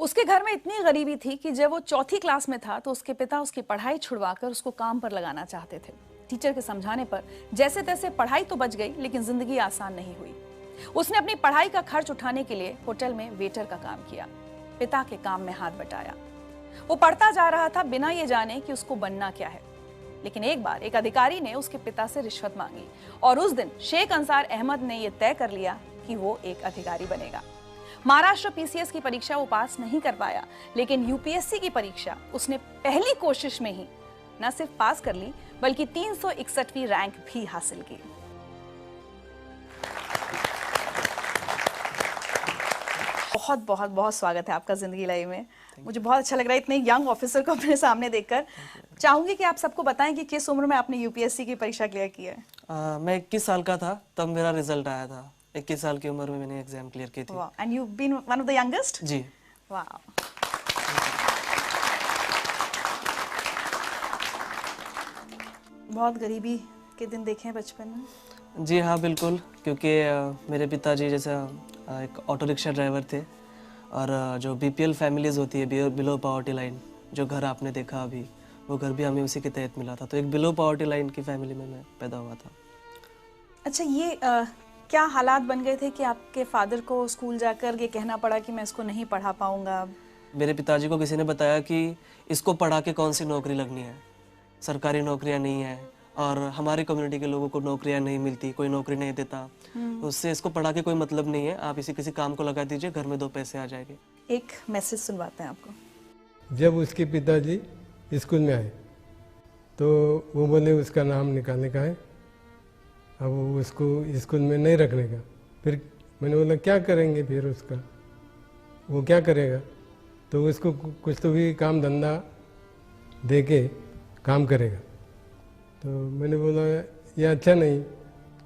उसके घर में इतनी गरीबी थी कि जब वो चौथी क्लास में था तो उसके पिता उसकी पढ़ाई छुड़वाकर उसको काम पर लगाना चाहते थे। टीचर के समझाने पर जैसे तैसे पढ़ाई तो बच गई, लेकिन जिंदगी आसान नहीं हुई। उसने अपनी पढ़ाई का खर्च उठाने के लिए होटल में वेटर का काम किया, पिता के काम में हाथ बटाया। वो पढ़ता जा रहा था बिना ये जाने कि उसको बनना क्या है। लेकिन एक बार एक अधिकारी ने उसके पिता से रिश्वत मांगी और उस दिन शेख अंसार अहमद ने यह तय कर लिया कि वो एक अधिकारी बनेगा। महाराष्ट्र पीसीएस की परीक्षा वो पास नहीं कर पाया, लेकिन यूपीएससी की परीक्षा उसने पहली कोशिश में ही न सिर्फ पास कर ली, बल्कि 361वीं रैंक भी हासिल की। बहुत बहुत बहुत स्वागत है आपका जिंदगी लाइव में। मुझे बहुत अच्छा लग रहा है इतने यंग ऑफिसर को अपने सामने देखकर। चाहूंगी कि आप सबको बताएं कि किस उम्र में आपने यूपीएससी की परीक्षा क्लियर की है। मैं 21 साल का था तब मेरा रिजल्ट आया था। 21 साल की उम्र में मैंने एग्जाम क्लियर की थी। And you been one of the youngest? जी। वाह। बहुत गरीबी के दिन देखे हैं बचपन में? जी हाँ बिल्कुल, क्योंकि मेरे पिताजी जैसा एक ऑटो रिक्शा ड्राइवर थे और जो बीपीएल फैमिलीज होती है, बिलो पॉवर्टी लाइन, जो घर आपने देखा अभी, वो घर भी हमें उसी के तहत मिला था। तो एक बिलो पॉवर्टी लाइन की फैमिली में मैं पैदा हुआ था। अच्छा, ये क्या हालात बन गए थे कि आपके फादर को स्कूल जाकर ये कहना पड़ा कि मैं इसको नहीं पढ़ा पाऊंगा? मेरे पिताजी को किसी ने बताया कि इसको पढ़ा के कौन सी नौकरी लगनी है, सरकारी नौकरियां नहीं है और हमारी कम्युनिटी के लोगों को नौकरियां नहीं मिलती, कोई नौकरी नहीं देता, उससे इसको पढ़ा के कोई मतलब नहीं है, आप इसी किसी काम को लगा दीजिए, घर में 2 पैसे आ जाएंगे। एक मैसेज सुनवाते हैं आपको। जब उसके पिताजी स्कूल में आए तो वो बोले उसका नाम निकालने का है, अब वो उसको स्कूल में नहीं रखने का। फिर मैंने बोला क्या करेंगे फिर उसका, वो क्या करेगा? तो उसको कुछ तो भी काम धंधा दे के काम करेगा। तो मैंने बोला ये अच्छा नहीं,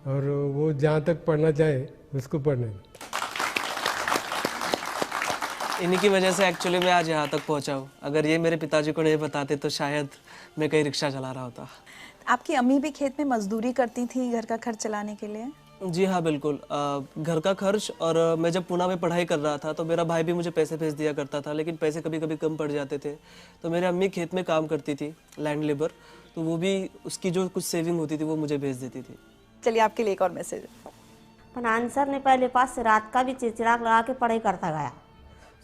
और वो जहाँ तक पढ़ना चाहे उसको पढ़ने। इन्हीं की वजह से एक्चुअली मैं आज यहाँ तक पहुँचा हूँ। अगर ये मेरे पिताजी को नहीं बताते तो शायद मैं कहीं रिक्शा चला रहा होता। आपकी अम्मी भी खेत में मजदूरी करती थी घर का खर्च चलाने के लिए? जी हाँ बिल्कुल, घर का खर्च, और मैं जब पुणे में पढ़ाई कर रहा था तो मेरा भाई भी मुझे पैसे भेज दिया करता था, लेकिन पैसे कभी कभी कम पड़ जाते थे। तो मेरी अम्मी खेत में काम करती थी, लैंड लेबर, तो वो भी उसकी जो कुछ सेविंग होती थी वो मुझे भेज देती थी। चलिए आपके लिए एक और मैसेज। पर आंसर ने पहले पास से रात का भी चिड़चिड़ाक लगा के पढ़ाई करता गया।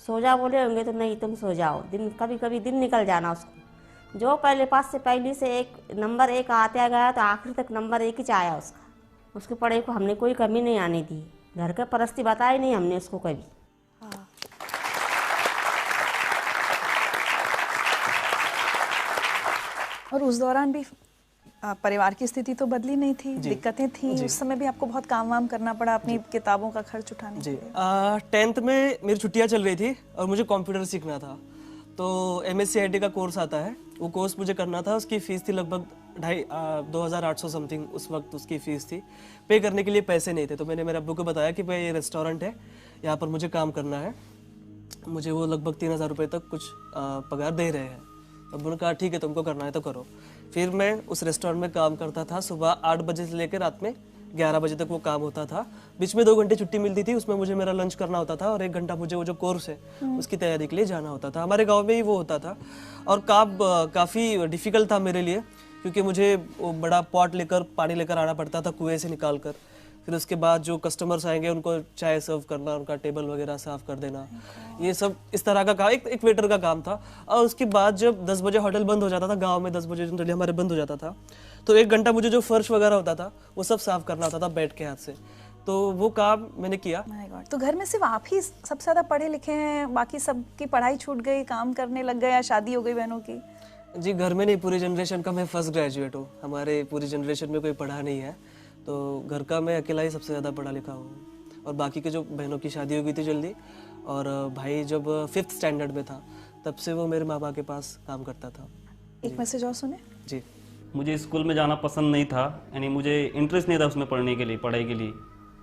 सो जा बोले होंगे तो नहीं तुम सो जाओ, दिन कभी कभी दिन निकल जाना उसको। जो पहले पास से पहली से नंबर 1 आते गया तो आखिर तक नंबर 1 ही आया उसका। उसकी पढ़ाई को हमने कोई कमी नहीं आने दी, घर का परिस्थिति बताई नहीं हमने उसको कभी। और उस दौरान भी परिवार की स्थिति तो बदली नहीं थी, दिक्कतें थी। उस समय भी आपको बहुत काम वाम करना पड़ा अपनी किताबों का खर्च उठाने के लिए। 10th में मेरी छुट्टियां चल रही थी और मुझे कंप्यूटर सीखना था। तो MSc IT का कोर्स आता है, वो कोर्स मुझे करना था। उसकी फ़ीस थी लगभग 2,800 समथिंग, उस वक्त उसकी फ़ीस थी। पे करने के लिए पैसे नहीं थे, तो मैंने मेरे अब्बू को बताया कि भाई ये रेस्टोरेंट है, यहाँ पर मुझे काम करना है, मुझे वो लगभग 3,000 रुपये तक कुछ पगार दे रहे हैं। अब्बू ने कहा ठीक है तुमको करना है तो करो। फिर मैं उस रेस्टोरेंट में काम करता था। सुबह 8 बजे से लेकर रात में 11 बजे तक वो काम होता था। बीच में 2 घंटे छुट्टी मिलती थी, उसमें मुझे मेरा लंच करना होता था और 1 घंटा मुझे वो जो कोर्स है उसकी तैयारी के लिए जाना होता था। हमारे गांव में ही वो होता था और काफ़ी डिफ़िकल्ट था मेरे लिए, क्योंकि मुझे वो बड़ा पॉट लेकर पानी लेकर आना पड़ता था कुएं से निकाल कर। फिर उसके बाद जो कस्टमर्स आएंगे उनको चाय सर्व करना, उनका टेबल वगैरह साफ़ कर देना, ये सब इस तरह का काम एक वेटर का काम था। और उसके बाद जब 10 बजे होटल बंद हो जाता था, गांव में 10 बजे जनरली हमारे बंद हो जाता था, तो 1 घंटा मुझे जो फर्श वगैरह होता था वो सब साफ़ करना होता था बैठ के हाथ से। तो वो काम मैंने किया। My God. तो घर में सिर्फ आप ही सबसे ज़्यादा पढ़े लिखे हैं, बाकी सबकी पढ़ाई छूट गई, काम करने लग गए या शादी हो गई बहनों की? जी घर में नहीं, पूरी जनरेशन का मैं फर्स्ट ग्रेजुएट हूँ। हमारे पूरी जनरेशन में कोई पढ़ा नहीं है, तो घर का मैं अकेला ही सबसे ज़्यादा पढ़ा लिखा हूँ। और बाकी के जो बहनों की शादी हो गई थी जल्दी, और भाई जब 5th स्टैंडर्ड में था तब से वो मेरे माँ बाप के पास काम करता था। एक मैसेज और सुने। जी। मुझे स्कूल में जाना पसंद नहीं था, यानी मुझे इंटरेस्ट नहीं था उसमें पढ़ने के लिए, पढ़ाई के लिए।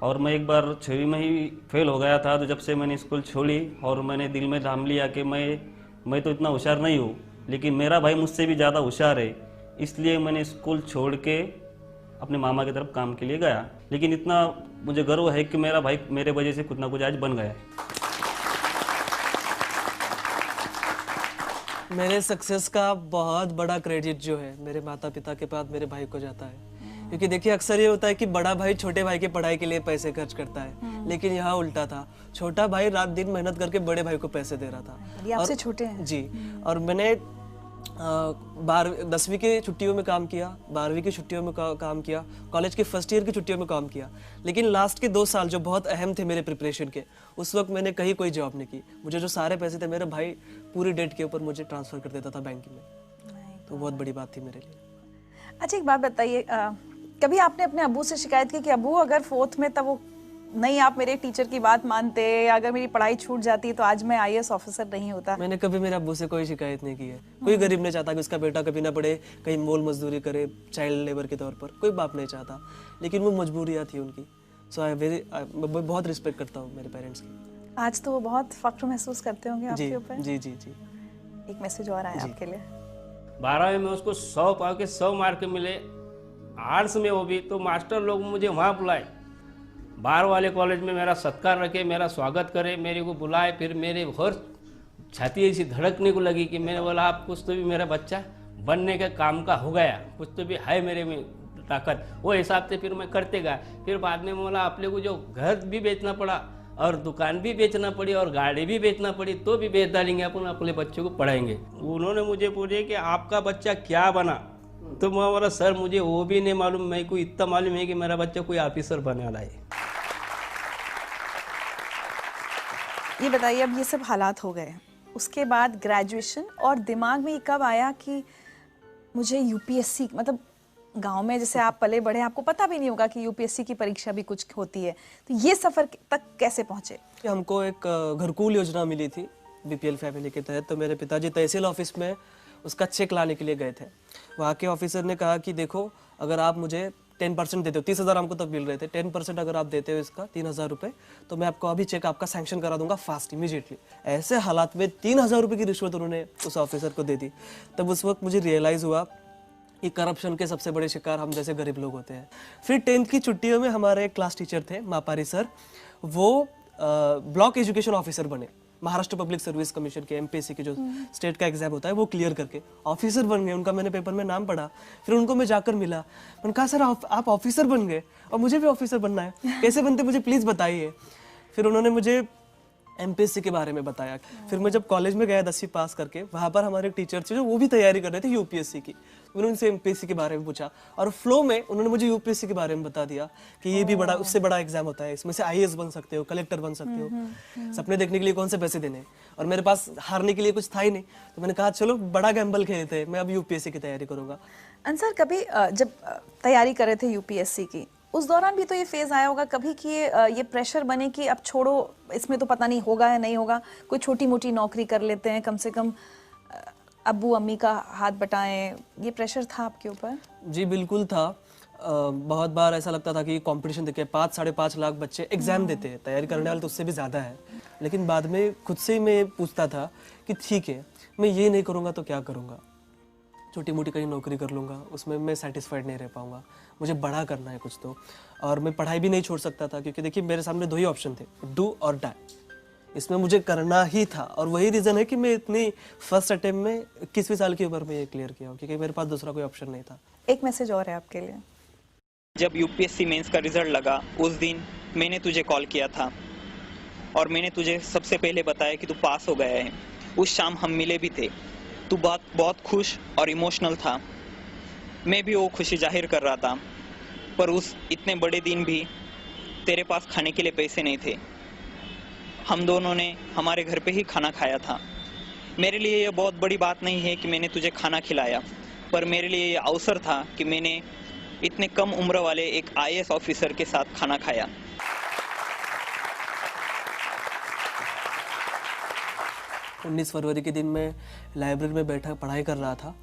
और मैं एक बार 6वीं में ही फेल हो गया था। तो जब से मैंने स्कूल छोड़ी और मैंने दिल में ठान लिया कि मैं तो इतना होशियार नहीं हूँ, लेकिन मेरा भाई मुझसे भी ज़्यादा होशियार है, इसलिए मैंने स्कूल छोड़ के अपने मामा की तरफ काम के लिए गया। लेकिन इतना मुझे गर्व है कि मेरा भाई मेरे वजह से कुछ ना कुछ आज बन गया। मेरे सक्सेस का बहुत बड़ा क्रेडिट जो है मेरे माता पिता के बाद मेरे भाई को जाता है, क्योंकि देखिए अक्सर ये होता है कि बड़ा भाई छोटे भाई की पढ़ाई के लिए पैसे खर्च करता है, लेकिन यहाँ उल्टा था। छोटा भाई रात दिन मेहनत करके बड़े भाई को पैसे दे रहा था। ये आपसे छोटे हैं? जी। और मैंने 10वीं की छुट्टियों में काम किया, 12वीं की छुट्टियों में काम किया, कॉलेज के फर्स्ट ईयर की छुट्टियों में काम किया, लेकिन लास्ट के 2 साल जो बहुत अहम थे मेरे प्रिपरेशन के, उस वक्त मैंने कहीं कोई जॉब नहीं की। मुझे जो सारे पैसे थे मेरे भाई पूरी डेट के ऊपर मुझे ट्रांसफ़र कर देता था बैंक में, तो बहुत बड़ी बात थी मेरे लिए। अच्छा एक बात बताइए, कभी आपने अपने अब्बू से शिकायत की कि अब्बू अगर 4th में तब वो नहीं आप मेरे टीचर की बात मानते, अगर मेरी पढ़ाई छूट जाती तो आज मैं IAS ऑफिसर नहीं होता? मैंने कभी मेरे अब्बू से कोई शिकायत नहीं की है। कोई गरीब नहीं चाहता कि उसका बेटा कभी ना पढ़े, कहीं मोल मजदूरी करे चाइल्ड लेबर के तौर पर, कोई बाप नहीं चाहता, लेकिन वो मजबूरियाँ थी उनकी। सो मैं बहुत रिस्पेक्ट करता हूँ मेरे पेरेंट्स की। आज तो वो बहुत फख्र महसूस करते होंगे आपके ऊपर। जी जी जी। एक मैसेज और आया आपके लिए। 12वीं में उसको 100 पाव के 100 मार्क मिले, आर्ट्स में वो भी, तो मास्टर लोग मुझे वहाँ बुलाए, बाहर वाले कॉलेज में मेरा सत्कार रखे, मेरा स्वागत करे, मेरे को बुलाए। फिर मेरे और छाती ऐसी धड़कने को लगी कि मैंने बोला आप कुछ तो भी मेरा बच्चा बनने के काम का हो गया, कुछ तो भी है मेरे में ताकत। वो हिसाब से फिर मैं करते गया। फिर बाद में बोला अपने को जो घर भी बेचना पड़ा और दुकान भी बेचना पड़ी और गाड़ी भी बेचना पड़ी तो भी बेच डालेंगे, अपन अपने बच्चों को पढ़ाएंगे। उन्होंने मुझे पूछे कि आपका बच्चा क्या बना, तो मैं बोला सर मुझे वो भी नहीं मालूम, मेरे को इतना मालूम है कि मेरा बच्चा कोई ऑफिसर बनने वाला है। ये बताइए, अब ये सब हालात हो गए, उसके बाद ग्रेजुएशन, और दिमाग में ये कब आया कि मुझे UPSC, मतलब गांव में जैसे आप पले बड़े, आपको पता भी नहीं होगा कि UPSC की परीक्षा भी कुछ होती है, तो ये सफ़र तक कैसे पहुँचे? हमको एक घरकुल योजना मिली थी BPL फैमिली के तहत, तो मेरे पिताजी तहसील ऑफिस में उसका चेक लाने के लिए गए थे। वहाँ के ऑफिसर ने कहा कि देखो अगर आप मुझे 10% देते हो, 30,000 हमको तब मिल रहे थे, 10% अगर आप देते हो इसका 3,000 रुपये, तो मैं आपको अभी चेक आपका सैंक्शन करा दूंगा फास्ट इमीडिएटली। ऐसे हालात में 3,000 रुपये की रिश्वत उन्होंने उस ऑफिसर को दे दी। तब उस वक्त मुझे रियलाइज़ हुआ कि करप्शन के सबसे बड़े शिकार हम जैसे गरीब लोग होते हैं। फिर 10th की छुट्टियों में हमारे एक क्लास टीचर थे मापारी सर, वो ब्लॉक एजुकेशन ऑफिसर बने, महाराष्ट्र पब्लिक सर्विस कमीशन के MPSC के जो स्टेट का एग्जाम होता है वो क्लियर करके ऑफिसर बन गए। उनका मैंने पेपर में नाम पढ़ा, फिर उनको मैं जाकर मिला, मैंने कहा सर आप ऑफिसर बन गए और मुझे भी ऑफिसर बनना है, कैसे बनते मुझे प्लीज़ बताइए। फिर उन्होंने मुझे MPSC के बारे में बताया। फिर मैं जब कॉलेज में गया 10वीं पास करके, वहाँ पर हमारे एक टीचर थे जो वो भी तैयारी कर रहे थे UPSC की, उन्होंने उनसे MPSC के बारे में पूछा और फ्लो में उन्होंने मुझे UPSC के बारे में बता दिया कि ये भी बड़ा, उससे बड़ा एग्जाम होता है, इसमें से IAS बन सकते हो, कलेक्टर बन सकते हो। सपने देखने के लिए कौन से पैसे देने, और मेरे पास हारने के लिए कुछ था ही नहीं, तो मैंने कहा चलो बड़ा गैम्बल खेलते हैं, मैं अब UPSC की तैयारी करूँगा। अंसर, कभी जब तैयारी कर रहे थे UPSC की, उस दौरान भी तो ये फेज आया होगा कभी कि ये प्रेशर बने कि अब छोड़ो, इसमें तो पता नहीं होगा या नहीं होगा, कोई छोटी मोटी नौकरी कर लेते हैं, कम से कम अब्बू अम्मी का हाथ बटाएं, ये प्रेशर था आपके ऊपर? जी बिल्कुल था। बहुत बार ऐसा लगता था कि कंपटीशन देखिए 5-5.5 लाख बच्चे एग्जाम देते हैं, तैयारी करने वाले तो उससे भी ज़्यादा है, लेकिन बाद में खुद से ही मैं पूछता था कि ठीक है मैं ये नहीं करूँगा तो क्या करूँगा, छोटी मोटी कहीं नौकरी कर लूँगा, उसमें मैं सेटिस्फाइड नहीं रह पाऊँगा, मुझे बड़ा करना है कुछ तो। और मैं पढ़ाई भी नहीं छोड़ सकता था, क्योंकि देखिए मेरे सामने 2 ही ऑप्शन थे, डू और डाई, इसमें मुझे करना ही था। और वही रीज़न है कि मैं इतनी फर्स्ट अटेम्प्ट में 21वीं साल की उम्र में ये क्लियर किया, क्योंकि मेरे पास दूसरा कोई ऑप्शन नहीं था। एक मैसेज और है आपके लिए। जब UPSC मेंस का रिजल्ट लगा उस दिन मैंने तुझे कॉल किया था और मैंने तुझे सबसे पहले बताया कि तू पास हो गया है। उस शाम हम मिले भी थे, तू बहुत खुश और इमोशनल था, मैं भी वो खुशी जाहिर कर रहा था, पर उस इतने बड़े दिन भी तेरे पास खाने के लिए पैसे नहीं थे। हम दोनों ने हमारे घर पे ही खाना खाया था। मेरे लिए ये बहुत बड़ी बात नहीं है कि मैंने तुझे खाना खिलाया, पर मेरे लिए ये अवसर था कि मैंने इतने कम उम्र वाले एक IAS ऑफिसर के साथ खाना खाया। 19 फरवरी के दिन मैं लाइब्रेरी में बैठा पढ़ाई कर रहा था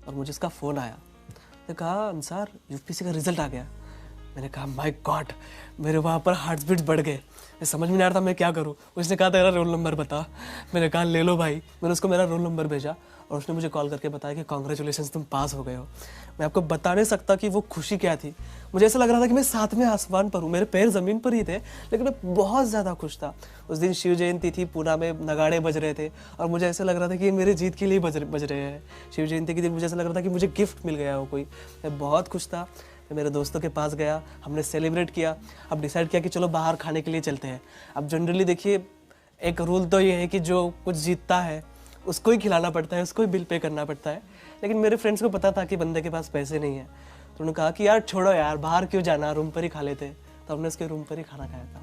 और मुझे इसका फ़ोन आया। मैंने कहा अंसार UPSC का रिजल्ट आ गया। मैंने कहा माय गॉड, मेरे वहाँ पर हार्ट बीट बढ़ गए। मैं समझ में नहीं आ रहा था मैं क्या करूँ। उसने कहा तेरा रोल नंबर बता। मैंने कहा ले लो भाई। मैंने उसको मेरा रोल नंबर भेजा और उसने मुझे कॉल करके बताया कि कॉन्ग्रेचुलेशन, तुम पास हो गए हो। मैं आपको बता नहीं सकता कि वो खुशी क्या थी। मुझे ऐसा लग रहा था कि मैं सातवें आसमान पर हूँ, मेरे पैर ज़मीन पर ही थे, लेकिन मैं बहुत ज़्यादा खुश था। उस दिन शिव जयंती थी, पूना में नगाड़े बज रहे थे और मुझे ऐसा लग रहा था कि ये मेरे जीत के लिए बज रहे हैं। शिव जयंती के दिन मुझे ऐसा लग रहा था कि मुझे गिफ्ट मिल गया हो कोई। मैं बहुत खुश था। मैं मेरे दोस्तों के पास गया, हमने सेलिब्रेट किया। अब डिसाइड किया कि चलो बाहर खाने के लिए चलते हैं। अब जनरली देखिए, एक रूल तो ये है कि जो कुछ जीतता है उसको ही खिलाना पड़ता है, उसको ही बिल पे करना पड़ता है। लेकिन मेरे फ्रेंड्स को पता था कि बंदे के पास पैसे नहीं है, तो उन्होंने कहा कि यार छोड़ो यार, बाहर क्यों जाना, रूम पर ही खा लेते। तो हमने उसके रूम पर ही खाना खाया था।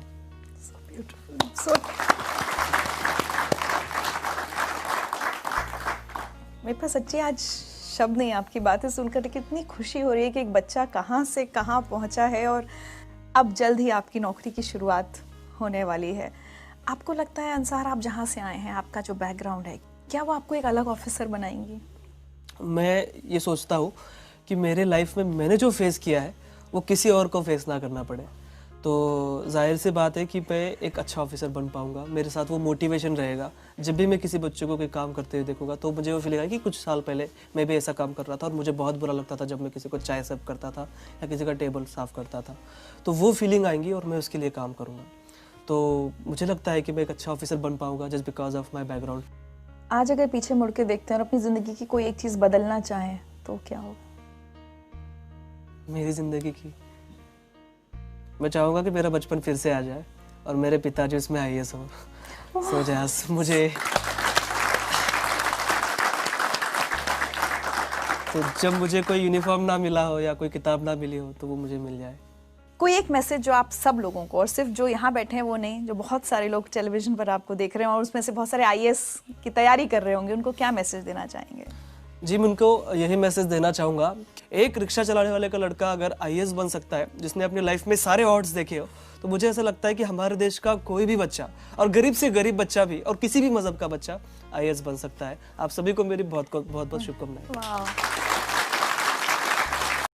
मेरे पास सच्ची आज शब्द नहीं, आपकी बातें सुनकर कि इतनी खुशी हो रही है कि एक बच्चा कहाँ से कहाँ पहुँचा है और अब जल्द ही आपकी नौकरी की शुरुआत होने वाली है। आपको लगता है अंसार, आप जहाँ से आए हैं, आपका जो बैकग्राउंड है, क्या वो आपको एक अलग ऑफिसर बनाएंगी? मैं ये सोचता हूँ कि मेरे लाइफ में मैंने जो फेस किया है वो किसी और को फेस ना करना पड़े। तो जाहिर सी बात है कि मैं एक अच्छा ऑफिसर बन पाऊंगा। मेरे साथ वो मोटिवेशन रहेगा। जब भी मैं किसी बच्चे को कोई काम करते हुए देखूंगा तो मुझे वो फील आएगा कि कुछ साल पहले मैं भी ऐसा काम कर रहा था और मुझे बहुत बुरा लगता था जब मैं किसी को चाय सर्व करता था या किसी का टेबल साफ़ करता था। तो वो फीलिंग आएंगी और मैं उसके लिए काम करूँगा। तो मुझे लगता है कि मैं एक अच्छा ऑफिसर बन पाऊँगा just because of my background. आज अगर पीछे मुड़ के देखते हैं और अपनी ज़िंदगी की कोई एक चीज़ बदलना चाहें तो क्या होगा? मेरी ज़िंदगी की, मैं चाहूँगा कि मेरा बचपन फिर से आ जाए और मेरे पिताजी उसमें IAS हो। सो जैस मुझे तो जब मुझे कोई यूनिफॉर्म ना मिला हो या कोई किताब ना मिली हो तो वो मुझे मिल जाए। कोई एक मैसेज जो आप सब लोगों को, और सिर्फ जो यहाँ बैठे हैं वो नहीं, जो बहुत सारे लोग टेलीविजन पर आपको देख रहे हैं और उसमें से बहुत सारे IAS की तैयारी कर रहे होंगे, उनको क्या मैसेज देना चाहेंगे? जी, मैं उनको यही मैसेज देना चाहूँगा, एक रिक्शा चलाने वाले का लड़का अगर IAS बन सकता है, जिसने अपनी लाइफ में सारे ऑड्स देखे हो, तो मुझे ऐसा लगता है कि हमारे देश का कोई भी बच्चा, और गरीब से गरीब बच्चा भी, और किसी भी मजहब का बच्चा IAS बन सकता है। आप सभी को मेरी बहुत बहुत शुभकामनाएं।